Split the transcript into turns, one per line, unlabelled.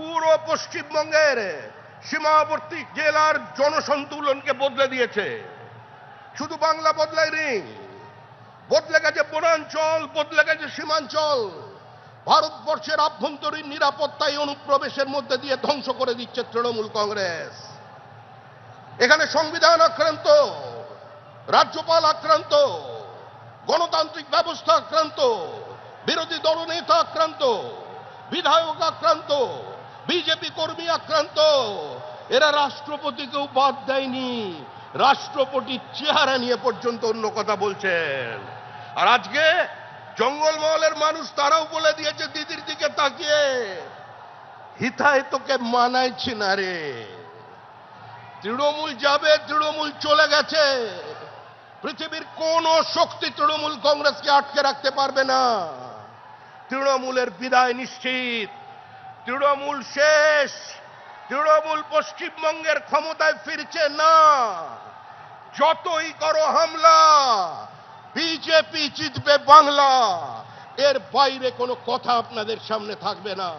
পুরো পশ্চিমবঙ্গের সীমাবর্তী জেলার জনসন্তুলনকে বদলে দিয়েছে। শুধু বাংলা বদলায়নি, বদলে গেছে বনাঞ্চল, বদলে গেছে সীমাঞ্চল। ভারতবর্ষের আভ্যন্তরীণ নিরাপত্তায় অনুপ্রবেশের মধ্যে দিয়ে ধ্বংস করে দিচ্ছে তৃণমূল কংগ্রেস। এখানে সংবিধান আক্রান্ত, রাজ্যপাল আক্রান্ত, গণতান্ত্রিক ব্যবস্থা আক্রান্ত, বিরোধী দলনেতা আক্রান্ত, বিধায়ক আক্রান্ত, বিজেপি কর্মী আক্রান্ত। এরা রাষ্ট্রপতিকেও বাদ দেয়নি, রাষ্ট্রপতির চেহারা নিয়ে পর্যন্ত অন্য কথা বলছেন। আর আজকে জঙ্গলমহলের মানুষ তারাও বলে দিয়েছে দিদির দিকে তাকিয়ে, হিতায় তোকে মানাইছি না রে। তৃণমূল যাবে, তৃণমূল চলে গেছে। পৃথিবীর কোন শক্তি তৃণমূল কংগ্রেসকে আটকে রাখতে পারবে না। তৃণমূলের বিদায় নিশ্চিত, তৃণমূল শেষ। তৃণমূল পশ্চিমবঙ্গের ক্ষমতায় ফিরছে না। যতই করো হামলা, বিজেপি জিতবে বাংলা। এর বাইরে কোনো কথা আপনাদের সামনে থাকবে না।